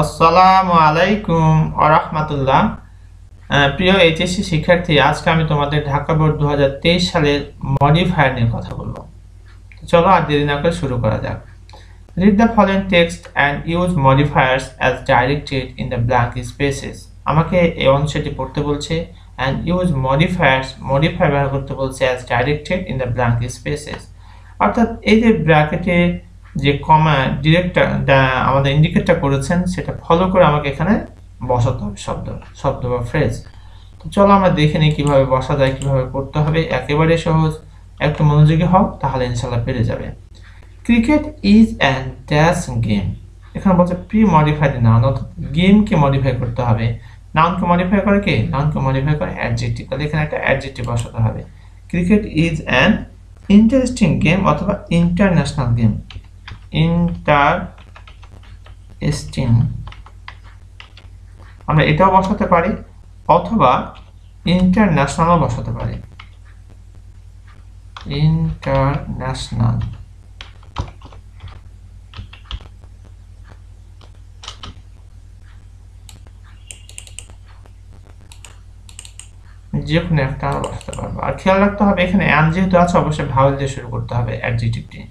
আসসালামু আলাইকুম ওয়া রাহমাতুল্লাহ। প্রিয় এইচএসসি শিক্ষার্থী, আজকে আমি তোমাদের ঢাকা বোর্ড 2023 সালের মডিফায়ার নিয়ে কথা বলবো। চলো আর দেরি না করে শুরু করা যাক। Read the following text and use modifiers as directed in the blank spaces. আমাকে এই অংশটি পড়তে বলছে and use modifiers মডিফায়ার ব্যবহার করতে বলছে as directed in the blank spaces। অর্থাৎ এই যে ব্র্যাকেটে যে কমা ডিরেক্টর আমাদের ইন্ডিকেটটা করেছেন সেটা ফলো করে আমাকে এখানে বসাতে হবে শব্দ বা ফ্রেজ। তো চলো আমরা দেখে নিই কিভাবে বসা যায়, কিভাবে করতে হবে। একেবারে সহজ, একটু মনোযোগী হও তাহলে ইনশাআল্লাহ পেরে যাবে। Cricket is an dash game. এখানে বলছে প্রি মডিফাইড নাউন, অর্থাৎ গেমকে মডিফাই করতে হবে। নাউনকে মডিফাই করে কে? নাউনকে মডিফাই করে অ্যাডজেক্টিভ। তাহলে এখানে একটা অ্যাডজেক্টিভ বসাতে হবে। Cricket is an interesting game অথবা ইন্টারন্যাশনাল গেম। ইন্টারেস্টিং আমরা এটাও বসাতে পারি অথবা ইন্টারন্যাশনালও বসাতে পারি। ইন্টারন্যাশনাল যে কোনো একটা আমরা বসাতে পারবো। আর খেয়াল রাখতে হবে এখানে অ্যান যেহেতু আছে অবশ্যই ভাওয়েল দিয়ে শুরু করতে হবে অ্যাডজেক্টিভটি।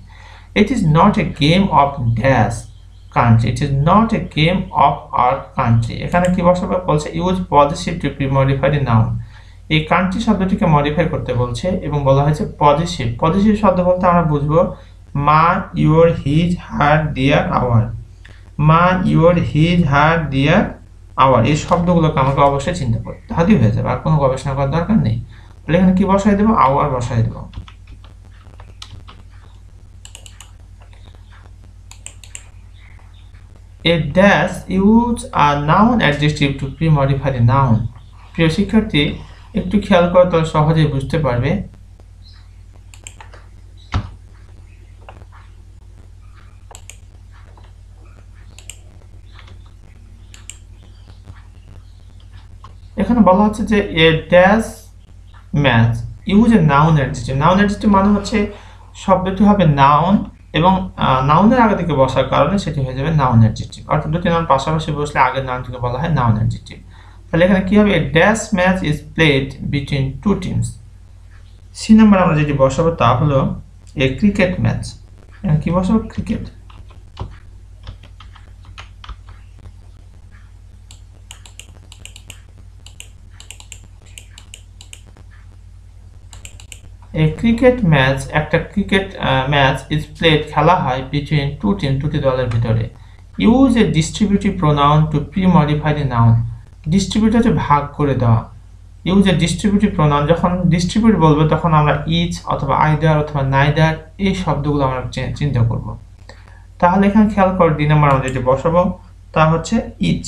It is not a game of dash country. It is not a game of our country. এখানে কি বসাবো? বলছে use positive to premodified noun. এই কান্ট্রি শব্দটিকে মডিফাই করতে বলছে এবং বলা হয়েছে পজিটিভ। পজিটিভ শব্দ বলতে আমরা বুঝবো my, your, his, her, their, our. My, your, his, her, their, our. এই শব্দগুলোকে আমাকে অবশ্যই চিন্তা করতে তাহলেই হয়ে যাবে, আর কোনো গবেষণা করার দরকার নেই। তাহলে এখানে কি বসাই দেবো? আওয়ার বসাই দেবো। A dash use a noun adjective to pre-modify the noun. প্রিয় শিক্ষার্থী, একটু খেয়াল করো তাহলে সহজেই বুঝতে পারবে। এখানে বলা হচ্ছে যে a dash match use a noun adjective। noun adjective মানে হচ্ছে শব্দটি হবে নাউন এবং নাউনের আগে থেকে বসার কারণে সেটি হয়ে যাবে নাউন অ্যাডজেক্টিভ। অর্থাৎ দুটি নাউন পাশাপাশি বসলে আগের নাউনটিকে বলা হয় নাউন অ্যাডজেক্টিভ। তাহলে এখানে কি হবে? A dash match is played between two teams. C number আমরা যেটি বসাবো তা হলো এ ক্রিকেট ম্যাচ। এখানে কি বসাবো? ক্রিকেট। এ ক্রিকেট ম্যাচ, একটা ক্রিকেট ম্যাচ ইজ প্লেড খেলা হয় বিটুইন টু টিম, দুটি দলের ভিতরে। Use a distributive pronoun to pre modify the noun. Distribute হচ্ছে ভাগ করে দেওয়া। ইউজ এ ডিস্ট্রিবিউটিভ প্রোনাউন, যখন ডিস্ট্রিবিউট বলবো তখন আমরা ইচ অথবা আইদার অথবা নাইদার এই শব্দগুলো আমরা চিন্তা করব। তাহলে এখানে খেয়াল করো ডি নাম্বার আমরা যেটি বসাবো তা হচ্ছে ইচ।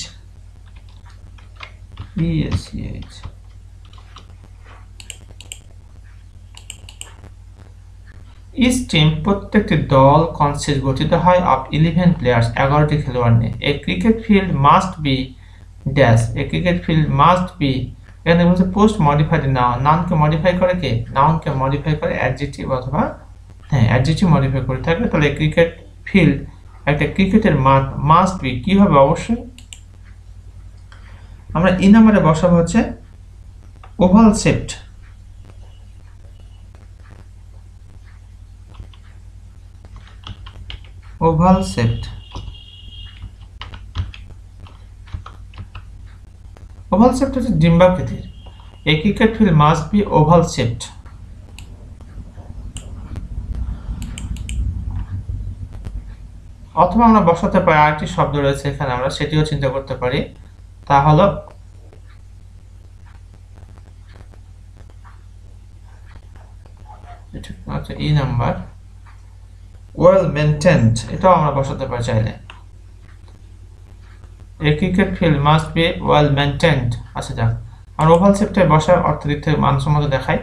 ইএসইএইচ। ইচ টিম প্রত্যেকটি দল কনসিস্ট গঠিত হয় অফ 11 প্লেয়ার্স 11টি খেলোয়াড় নিয়ে। A cricket field must be dash. A cricket field must be, এখানে বলছে পোস্ট মডিফাইড নাউন। নাউনকে মডিফাই করে কে? নাউনকে মডিফাই করে অ্যাডজেক্টিভ অথবা অ্যাডজেক্টিভ মডিফাই করে থাকে। তাহলে ক্রিকেট ফিল্ড একটা ক্রিকেটের মাঠ মাস্ট বি কি হবে? অবশ্যই আমরা ই নাম্বারে বসাবো হচ্ছে oval shaped. Oval shaped. Oval shaped হচ্ছে ডিম্বাকৃতির। A cricket field must be oval shaped. অথবা আমরা বসাতে পারি আরেকটি শব্দ রয়েছে এখানে, আমরা সেটিও চিন্তা করতে পারি। তা হলো ই নাম্বার ওয়েল মেইনটেইনড। এটাও আমরা বসাতে পারি চাইলে। A cricket field must be well maintained। আচ্ছা যাক, আমরা ওভাল শেপটা বসার অর্থ দিক থেকে মানসম্মত দেখাই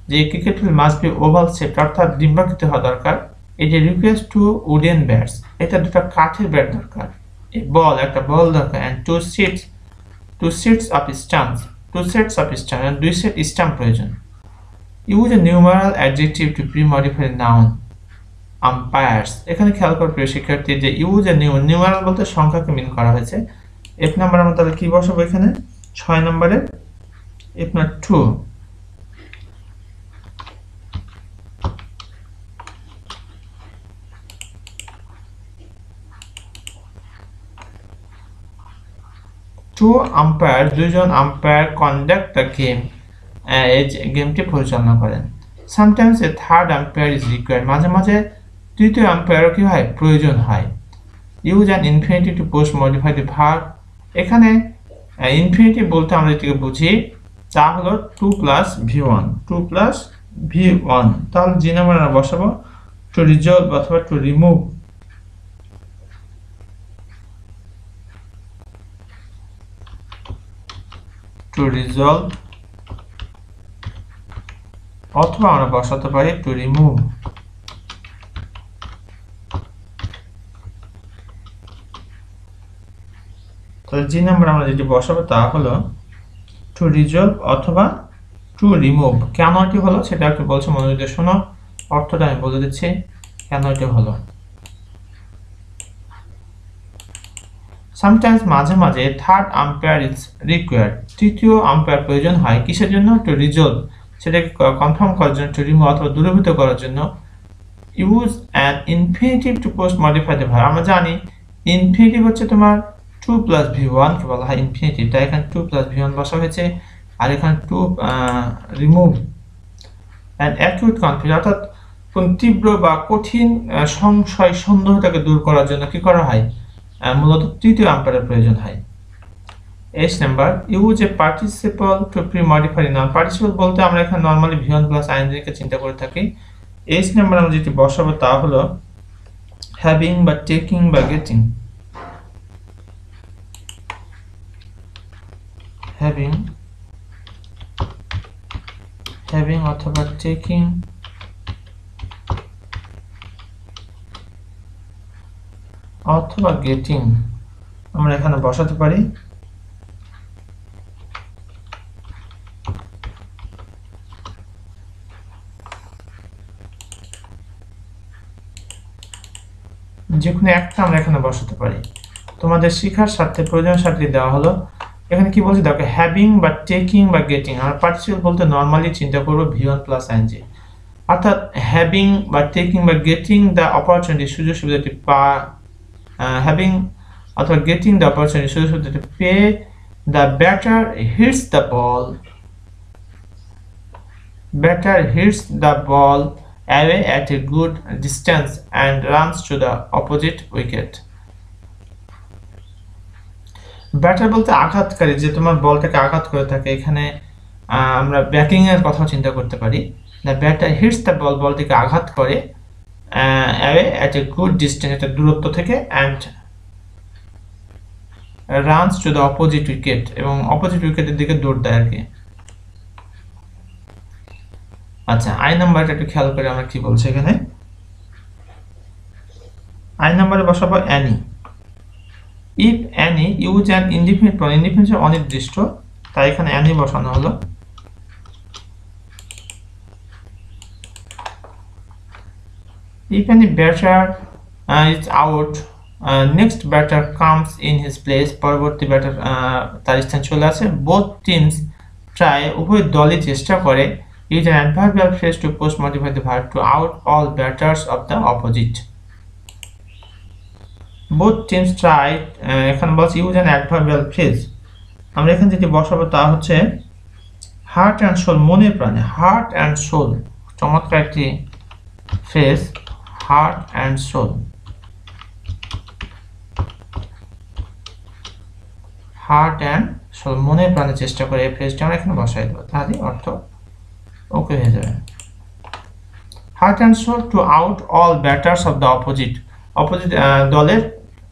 যে cricket field must be oval shaped, অর্থাৎ ডিম্বাকৃতি হওয়া দরকার। At a request two wooden bats, এটা দুটো কাঠের ব্যাট দরকার। এ বল, একটা বল দরকার। And two sets of stumps, দুই সেট স্টাম্প প্রয়োজন। Use a numeral adjective to premodify noun. Umpires. এখানে খেয়াল করে প্রিয় শিক্ষার্থী যে ইউজ এ নিউমারাল বলতে সংখ্যাকে মিন করা হয়েছে। এফ নাম্বার আমরা তাহলে কি বসাবো এখানে 6 নম্বরে এফ না 2 টু আম্পায়ার, দুইজন আম্পায়ার কন্ডাক্ট দ্য গেম, এই গেমটি পরিচালনা করেন। Sometimes a third umpire is required, মাঝে মাঝে তৃতীয় আম্পায়ারও কি হয় প্রয়োজন হয়। Use an infinitive to post modify the verb, এখানে ইনফিনিটিভ বলতে আমরা যেটাকে বুঝি তা হলো 2 প্লাস v1, 2 প্লাস v1। তাহলে জি নাম্বার আমরা বসাবো টু রিজলভ অথবা টু রিমুভ। টু রিজলভ অথবা আমরা বসাতে পারি টু রিমুভ। তাহলে জি নাম্বার আমরা যেটি বসাবো তা হলো টু রিজলভ অথবা টু রিমুভ। কেন এটি হলো সেটা একটু বলছে, মনোযোগ দিয়ে শোনো, অর্থটা আমি বলে দিচ্ছি কেন এটি হলো। সামটাইমস মাঝে মাঝে থার্ড আম্পায়ার ইজ রিকোয়ার্ড, তৃতীয় আম্পায়ার প্রয়োজন হয় কিসের জন্য টু রিজলভ, সেটাকে কনফার্ম করার জন্য, টু রিমুভ অথবা দূরীভূত করার জন্য। Use an infinitive to post modify the verb, আমরা জানি ইনফিনিটিভ হচ্ছে তোমার 2 প্লাস v1 কে বলা হয় ইনফিনিটিভ, তাই এখানে 2 প্লাস v1 বসা হয়েছে, আর এখানে 2 রিমুভ। অ্যান্ড অ্যাকিউট কনফিউশন, অর্থাৎ কোন তীব্র বা কঠিন সংশয় সন্দেহটাকে দূর করার জন্য কি করা হয় মূলত তৃতীয় আম্পায়ারের প্রয়োজন হয়। H number use a participle two premodify noun, participle বলতে আমরা এখানে নরমালি v1 প্লাস আইএনজি কে চিন্তা করে থাকি। এইচ নাম্বার আমরা যেটি বসাবো তা হলো হ্যাভিং বা টেকিং বা গেটিং। হ্যাভিং অথবা টেকিং অথবা গেটিং আমরা এখানে বসাতে পারি। যে কোনো একটা আমরা এখানে বসাতে পারি। তোমাদের শিক্ষার স্বার্থে প্রয়োজনীয় স্বার্থে দেওয়া হলো। এখানে কি বলছি দেখো, হ্যাভিং বা টেকিং বা গেটিং, আমরা পার্টিসিপল বলতে নরমালি চিন্তা করব v1 প্লাস আইএনজি, অর্থাৎ হ্যাভিং বা টেকিং বা গেটিং দ্য অপরচুনিটি, সুযোগ সুবিধাটি হ্যাভিং অথবা গেটিং দ্য অপরচুনিটি, সুযোগ সুবিধাটি পেয়ে the batter hits the ball away at a good distance and runs to the opposite wicket. Batter বলতে আঘাতকারী, যে তোমার বলটাকে আঘাত করে থাকে, এখানে আমরা ব্যাটিং এর কথা চিন্তা করতে পারি। The batter hits the ball, বলটিকে আঘাত করে away at a good distance, এটা দূরত্ব থেকে, and runs to the opposite wicket, এবং অপোজিট উইকেটের দিকে দৌড় দেয় আর কি। আচ্ছা, আই নাম্বারটা একটু খেয়াল করে আমরা কি বলছি এখানে। আই নাম্বারে বসাবো any. If any use an indefinite pronoun, indefinite অনির্দিষ্ট, তাই এখানে অ্যানি বসানো হলো। If any batter is out, next batter comes in his place, পরবর্তী ব্যাটার তার স্থান চলে আসে। বোথ টিমস ট্রাই, উভয় দলই চেষ্টা করে। Use an adverbial phrase to post modify the verb to out all batters of the opposite. Both teams try, এখানে বলছি use an adverbial phrase, আমরা এখানে যেটি বসাবো তা হচ্ছে হার্ট অ্যান্ড সোল, মনে প্রাণে, হার্ট অ্যান্ড সোল, চমৎকার একটি phrase, heart and soul. Heart and soul, মনে প্রাণে চেষ্টা করে, এই ফ্রেজটা আমরা এখানে বসাই দেবো, তাহলে অর্থ ওকে হয়ে যাবে। Heart and soul to out all batters of the opposite, opposite দলের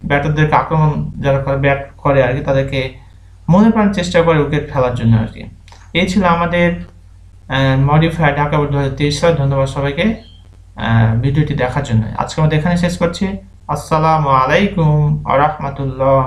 ব্যাটারদেরকে আক্রমণ যারা ব্যাট করে আর কি, তাদেরকে মনে প্রাণ চেষ্টা করে উইকেট ফেলার জন্য আর কি। এই ছিল আমাদের মডিফাইড ঢাকা বোর্ড 2023 সাল। ধন্যবাদ সবাইকে ভিডিওটি দেখার জন্য। আজকে আমাদের এখানে শেষ করছি। আসসালামু আলাইকুম ওয়া রাহমাতুল্লাহ।